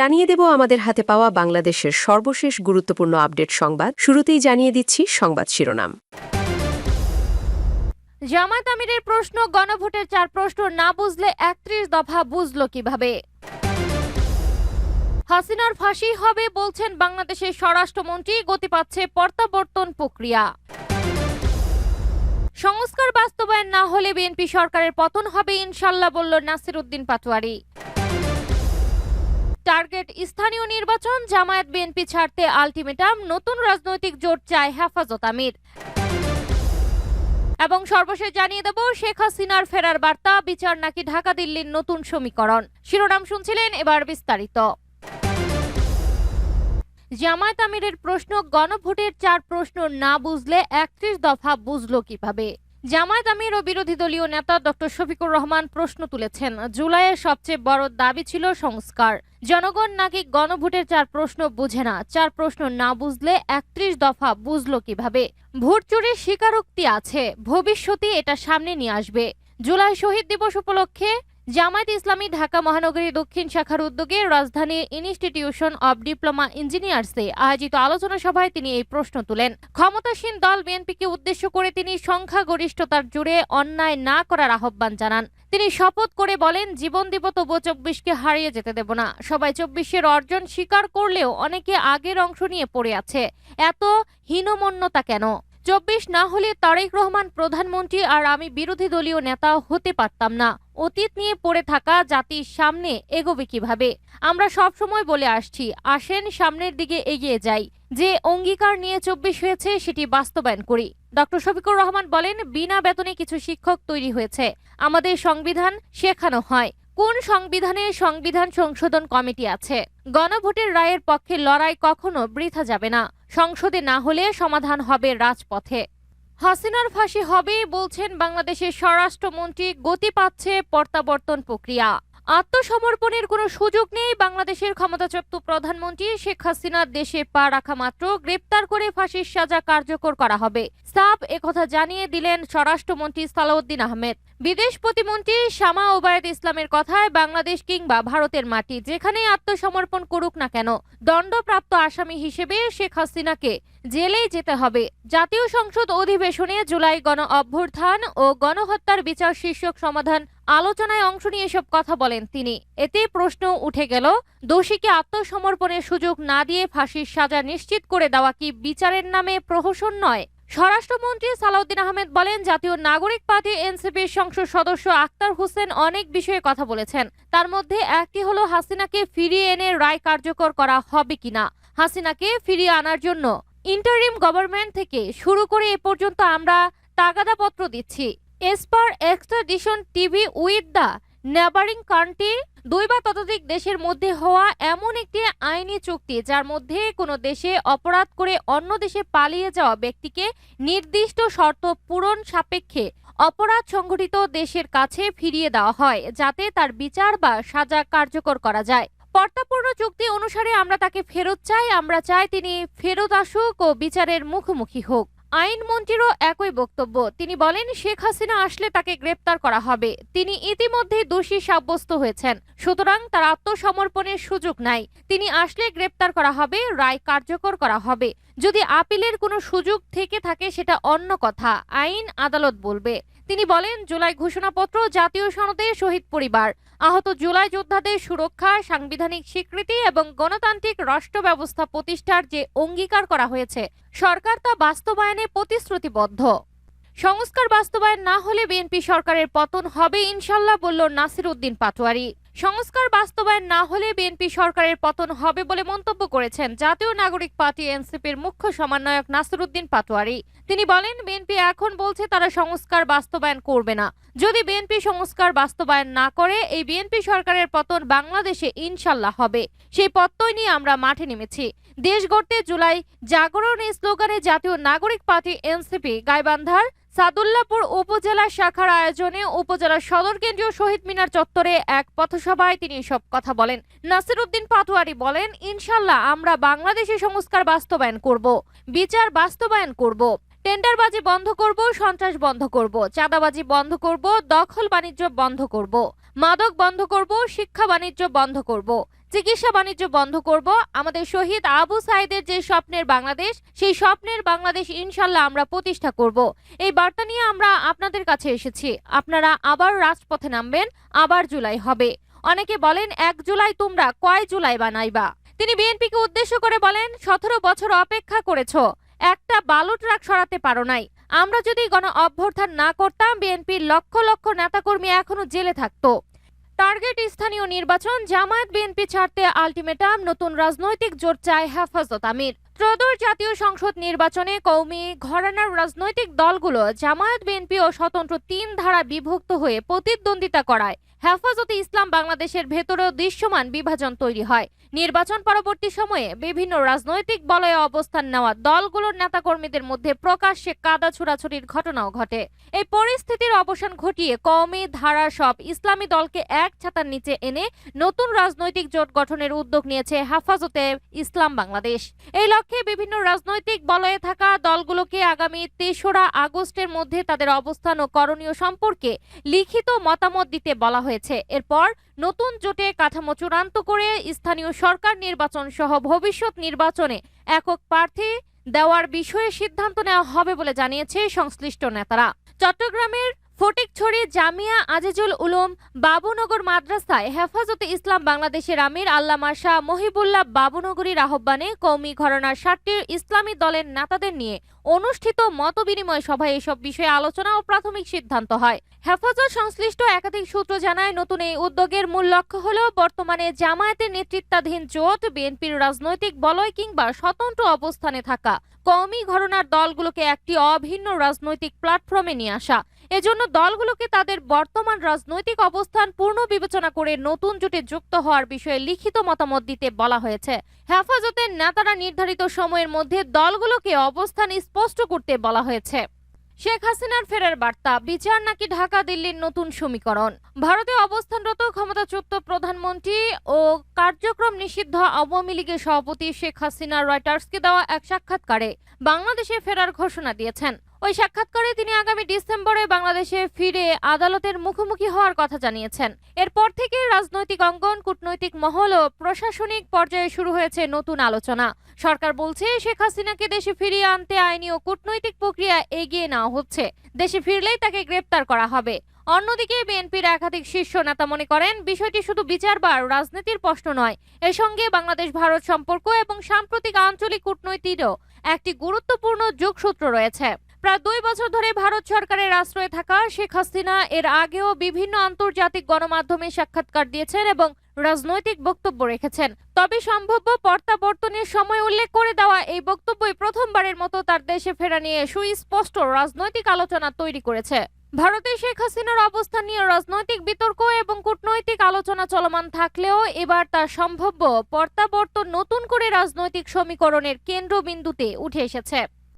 জানিয়ে দেব আমাদের হাতে পাওয়া বাংলাদেশের সর্বশেষ গুরুত্বপূর্ণ আপডেট সংবাদ। শুরুতেই জানিয়ে দিচ্ছি সংবাদ শিরোনাম। জামায়াত আমিরের প্রশ্ন, গণভোটের 4 প্রশ্ন না বুঝলে 31 দফা বুঝলো কিভাবে? হাসিনার ফাঁসি হবে বলছেন বাংলাদেশের স্বরাষ্ট্রমন্ত্রী, গতি পাচ্ছে প্রত্যাবর্তন প্রক্রিয়া। সংস্কার বাস্তবায়ন না হলে বিএনপি সরকারের পতন হবে ইনশাল্লাহ বলল নাসির উদ্দিন পাটোয়ারি। টার্গেট স্থানীয় নির্বাচন, জামায়াত বিএনপি ছাড়তে আলটিমেটাম, নতুন রাজনৈতিক জোট চায় হেফাজত আমির। এবং সর্বশেষ জানিয়ে দেব শেখ হাসিনার ফেরার বার্তা, বিচার নাকি ঢাকা দিল্লির নতুন সমীকরণ। শিরোনাম শুনছিলেন, এবার বিস্তারিত। জামায়াত আমিরের প্রশ্ন, গণভোটের 4 প্রশ্ন না বুঝলে 31 দফা বুঝলো কিভাবে? জামায়াত আমির ও বিরোধী দলীয় নেতা ডক্টর শফিকুর রহমান প্রশ্ন তুলেছেন, জুলাইয়ের সবচেয়ে বড় দাবি ছিল সংস্কার। জনগণ নাকি গণভোটের 4 প্রশ্ন বুঝে না। 4 প্রশ্ন না বুঝলে 31 দফা বুঝলো কিভাবে? ভোট চুরির স্বীকারোক্তি আছে, ভবিষ্যতে এটা সামনে নিয়ে আসবে। জুলাই শহীদ দিবস উপলক্ষে জামায়াত ইসলামী ঢাকা মহানগরী দক্ষিণ শাখার উদ্যোগে রাজধানীর ইনস্টিটিউশন অব ডিপ্লোমা ইঞ্জিনিয়ার্সে আয়োজিত আলোচনা সভায় তিনি এই প্রশ্ন তুলেন। ক্ষমতাসীন দল বিএনপিকে উদ্দেশ্য করে তিনি সংখ্যাগরিষ্ঠতার জোরে অন্যায় না করার আহ্বান জানান। তিনি শপথ করে বলেন, জীবন দিব তবুও 24কে হারিয়ে যেতে দেব না। সবাই 24-এর অর্জন স্বীকার করলেও অনেকে আগের অংশ নিয়ে পড়ে আছে। এত হীনমন্যতা কেন? 24 না হলে তারেক রহমান প্রধানমন্ত্রী আর আমি বিরোধী দলীয় নেতা হতে পারতাম না। অতীত নিয়ে পড়ে থাকা জাতির সামনে এগোবে কিভাবে? আমরা সব সময় বলে আসছি, আসেন সামনের দিকে এগিয়ে যাই। যে অঙ্গীকার নিয়ে 24 হয়েছে সেটি বাস্তবায়ন করি। ডক্টর শফিকুর রহমান বলেন, বিনা বেতনে কিছু শিক্ষক তৈরি হয়েছে। আমাদের সংবিধান শেখানো হয়। কোন সংবিধানে সংবিধান সংশোধন কমিটি আছে? গণভোটের রায়ের পক্ষে লড়াই কখনো বৃথা যাবে না। সংসদে না হলে সমাধান হবে রাজপথে। হাসিনার ফাঁসি হবে বলছেন বাংলাদেশের স্বরাষ্ট্রমন্ত্রী, গতি পাচ্ছে প্রত্যাবর্তন প্রক্রিয়া। আত্মসমর্পণের কোনো সুযোগ নেই। বাংলাদেশের ক্ষমতাচ্যুত প্রধানমন্ত্রী শেখ হাসিনার দেশে পা রাখা মাত্র গ্রেপ্তার করে ফাঁসির সাজা কার্যকর করা হবে। সাফ একথা জানিয়ে দিলেন স্বরাষ্ট্রমন্ত্রী সালাউদ্দিন আহমেদ। বিদেশ প্রতিমন্ত্রী শামা ওবায়দ ইসলামের কথায়, বাংলাদেশ কিংবা ভারতের মাটি যেখানেই আত্মসমর্পণ করুক না কেন, দণ্ডপ্রাপ্ত আসামি হিসেবে শেখ হাসিনাকে জেলেই যেতে হবে। জাতীয় সংসদ অধিবেশনে জুলাই গণ অভ্যুত্থান ও গণহত্যার বিচার শীর্ষক সমাধান আলোচনায় অংশ নিয়ে এসব কথা বলেন তিনি। এতে প্রশ্ন উঠে গেল, দোষীকে আত্মসমর্পণের সুযোগ না দিয়ে ফাঁসির সাজা নিশ্চিত করে দেওয়া কি বিচারের নামে প্রহসন নয়? স্বরাষ্ট্রমন্ত্রী সালাউদ্দিন আহমেদ বলেন, জাতীয় নাগরিক পার্টি এনসিপির সংসদ সদস্য আক্তার হোসেন অনেক বিষয়ে কথা বলেছেন। তার মধ্যে একটি হলো হাসিনাকে ফিরিয়ে এনে রায় কার্যকর করা হবে কিনা। হাসিনাকে ফিরিয়ে আনার জন্য ইন্টারিম গভর্নমেন্ট থেকে শুরু করে এ পর্যন্ত আমরা তাগাদাপত্র দিচ্ছি। S per extradition TV with the neighbouring country, 2 বা ততোধিক দেশের মধ্যে হওয়া এমন একটি আইনি চুক্তি যার মধ্যে কোনো দেশে অপরাধ করে অন্য দেশে পালিয়ে যাওয়া ব্যক্তিকে নির্দিষ্ট শর্ত পূরণ সাপেক্ষে অপরাধ সংঘটিত দেশের কাছে ফিরিয়ে দেওয়া হয়, যাতে তার বিচার বা সাজা কার্যকর করা যায়। প্রত্যাপূর্ণ চুক্তি অনুসারে আমরা তাকে ফেরত চাই। আমরা চাই তিনি ফেরত আসুক ও বিচারের মুখোমুখি হোক। আইনমন্ত্রীরও একই বক্তব্য। তিনি বলেন, শেখ হাসিনা আসলে তাকে গ্রেপ্তার করা হবে। তিনি ইতিমধ্যে দোষী সাব্যস্ত হয়েছেন, সুতরাং তার আত্মসমর্পণের সুযোগ নাই। তিনি আসলে গ্রেপ্তার করা হবে, রায় কার্যকর করা হবে। যদি আপিলের কোনো সুযোগ থেকে থাকে সেটা অন্য কথা, আইন আদালত বলবে। তিনি বলেন, জুলাই ঘোষণাপত্র, জাতীয় সনদে শহীদ পরিবার, আহত জুলাই যোদ্ধাদের সুরক্ষা, সাংবিধানিক স্বীকৃতি এবং গণতান্ত্রিক রাষ্ট্র ব্যবস্থা প্রতিষ্ঠার যে অঙ্গীকার করা হয়েছে, সরকার তা বাস্তবায়নে প্রতিশ্রুতিবদ্ধ। সংস্কার বাস্তবায়ন না হলে বিএনপি সরকারের পতন হবে ইনশাল্লাহ বলল নাসির উদ্দিন পাটোয়ারি। সংস্কার বাস্তবায়ন না হলে বিএনপি সরকারের পতন হবে বলে মন্তব্য করেছেন জাতীয় নাগরিক পার্টি এনসিপির মুখ্য সমন্বয়ক নাসির উদ্দিন পাটোয়ারি। তিনি বলেন, বিএনপি এখন বলছে তারা সংস্কার বাস্তবায়ন করবে না। যদি বিএনপি সংস্কার বাস্তবায়ন না করে, এই বিএনপি সরকারের পতন বাংলাদেশে ইনশাল্লাহ হবে। সেই প্রত্যয় নিয়ে আমরা মাঠে নেমেছি। দেশ গড়তে জুলাই জাগরণ স্লোগানে জাতীয় নাগরিক পার্টি এনসিপি গাইবান্ধার সাদুল্লাপুর উপজেলা শাখার আয়োজনে উপজেলা সদর কেন্দ্রীয় শহীদ মিনার চত্বরে এক পথসভায় তিনি সব কথা বলেন। নাসির উদ্দিন পাটোয়ারি বলেন, ইনশাল্লাহ আমরা বাংলাদেশে সংস্কার বাস্তবায়ন করব, বিচার বাস্তবায়ন করব, টেন্ডারবাজি বন্ধ করব, সন্ত্রাস বন্ধ করব, চাঁদাবাজি বন্ধ করব, দখল বাণিজ্য বন্ধ করব, মাদক বন্ধ করব, শিক্ষা বাণিজ্য বন্ধ করব, চিকিৎসা বাণিজ্য বন্ধ করব, আমাদের শহীদ আবু সাইদের যে স্বপ্নের বাংলাদেশ, সেই স্বপ্নের বাংলাদেশ ইনশাল্লাহ আমরা প্রতিষ্ঠা করব। এই বার্তা নিয়ে আমরা আপনাদের কাছে এসেছি। আপনারা আবার রাজপথে নামবেন, আবার জুলাই হবে। অনেকে বলেন 1 জুলাই তোমরা কয় জুলাই বানাইবা। তিনি বিএনপিকে উদ্দেশ্য করে বলেন, 17 বছর অপেক্ষা করেছো, একটা বালু ট্রাক সরাতে পারো নাই। আমরা যদি গণ অভ্যুত্থান না করতাম, বিএনপির লক্ষ লক্ষ নেতাকর্মী এখনো জেলে থাকতো। টার্গেট স্থানীয় নির্বাচন, জামায়াত বিএনপি ছাড়তে আলটিমেটাম, নতুন রাজনৈতিক জোট চায় হেফাজত আমির। ত্রয়োদশ জাতীয় সংসদ নির্বাচনে কওমি ঘরানার রাজনৈতিক দলগুলো জামায়াত বিএনপি ও স্বতন্ত্র 3 ধারা বিভক্ত হয়ে প্রতিদ্বন্দ্বিতা করায় হেফাজতে ইসলাম বাংলাদেশের ভেতরেও দৃশ্যমান বিভাজন তৈরি হয়। নির্বাচন পরবর্তী সময়ে বিভিন্ন রাজনৈতিক বলয়ে অবস্থান নেওয়া দলগুলোর নেতাকর্মীদের মধ্যে প্রকাশ্যে কাদা ছোড়াছুড়ির ঘটনাও ঘটে। এই পরিস্থিতির অবসান ঘটিয়ে কওমি ধারার সব ইসলামী দলকে এক ছাতার নিচে এনে নতুন রাজনৈতিক জোট গঠনের উদ্যোগ নিয়েছে হেফাজতে ইসলাম বাংলাদেশ। এই লক্ষ্যে বিভিন্ন রাজনৈতিক বলয়ে থাকা দলগুলোকে আগামী 3রা আগস্টের মধ্যে তাদের অবস্থান ও করণীয় সম্পর্কে লিখিত মতামত দিতে বলা হয়েছে। এরপর নতুন জোটে কাঠামো চূড়ান্ত করে স্থানীয় সরকার নির্বাচন সহ ভবিষ্যৎ নির্বাচনে একক প্রার্থী দেওয়ার বিষয়ে সিদ্ধান্ত নেওয়া হবে বলে জানিয়েছে সংশ্লিষ্ট নেতারা। চট্টগ্রামের ফটিকছড়ি জামিয়া আজিজুল উলুম বাবুনগর মাদ্রাসায় হেফাজতে ইসলাম বাংলাদেশের আমির আল্লামা শাহ মহিবুল্লাহ বাবুনগরীর আহ্বানে কওমি ঘরানার 7টি ইসলামী দলের নেতাদের নিয়ে অনুষ্ঠিত মতবিনিময় সভায় এসব বিষয়ে আলোচনা ও প্রাথমিক সিদ্ধান্ত হয়। হেফাজত সংশ্লিষ্ট একাধিক সূত্র জানায়, নতুন এই উদ্যোগের মূল লক্ষ্য হল বর্তমানে জামায়াতের নেতৃত্বাধীন জোট, বিএনপির রাজনৈতিক বলয় কিংবা স্বতন্ত্র অবস্থানে থাকা কওমি ঘরানার দলগুলোকে একটি অভিন্ন রাজনৈতিক প্ল্যাটফর্মে নিয়ে আসা। এজন্য দলগুলোকে তাদের বর্তমান রাজনৈতিক অবস্থান পূর্ণ বিবেচনা করে নতুন জোটে যুক্ত হওয়ার বিষয়ে লিখিত মতামত দিতে বলা হয়েছে। হেফাজতের নেতারা নির্ধারিত সময়ের মধ্যে দলগুলোকে অবস্থান স্পষ্ট করতে বলা হয়েছে। শেখ হাসিনার ফেরার বার্তা, বিচার নাকি ঢাকা দিল্লির নতুন সমীকরণ। ভারতে অবস্থানরত ক্ষমতাচ্যুত প্রধানমন্ত্রী ও কার্যক্রম নিষিদ্ধ আওয়ামী লীগের সভাপতি শেখ হাসিনা রয়টার্সকে দেওয়া এক সাক্ষাৎকারে বাংলাদেশে ফেরার ঘোষণা দিয়েছেন। ওই সাক্ষাৎকারে তিনি আগামী ডিসেম্বরে বাংলাদেশে ফিরে আদালতের মুখোমুখি হওয়ার কথা জানিয়েছেন। এরপর থেকে রাজনৈতিক অঙ্গন, কূটনৈতিক মহল ও প্রশাসনিক পর্যায়ে শুরু হয়েছে নতুন আলোচনা। সরকার বলছে, শেখ হাসিনাকে দেশে ফিরিয়ে আনতে আইনি ও কূটনৈতিক প্রক্রিয়া এগিয়ে নেওয়া হচ্ছে। দেশে ফিরলেই তাকে গ্রেপ্তার করা হবে। অন্যদিকে বিএনপির একাধিক শীর্ষ নেতা মনে করেন, বিষয়টি শুধু বিচার বা রাজনীতির প্রশ্ন নয়, এর সঙ্গে বাংলাদেশ ভারত সম্পর্ক এবং সাম্প্রতিক আঞ্চলিক কূটনীতিরও একটি গুরুত্বপূর্ণ যোগসূত্র রয়েছে। প্রায় 2 বছর ধরে ভারত সরকারের আশ্রয়ে থাকা শেখ হাসিনা এর আগেও বিভিন্ন আন্তর্জাতিক গণমাধ্যমে সাক্ষাৎকার দিয়েছেন এবং রাজনৈতিক বক্তব্য রেখেছেন। তবে সম্ভাব্য প্রত্যাবর্তনের সময় উল্লেখ করে দেওয়া এই বক্তব্যই প্রথমবারের মতো তার দেশে ফেরা নিয়ে সুস্পষ্ট রাজনৈতিক আলোচনা তৈরি করেছে। ভারতে শেখ হাসিনার অবস্থান নিয়ে রাজনৈতিক বিতর্ক এবং কূটনৈতিক আলোচনা চলমান থাকলেও এবার তার সম্ভাব্য প্রত্যাবর্তন নতুন করে রাজনৈতিক সমীকরণের কেন্দ্রবিন্দুতে উঠে এসেছে।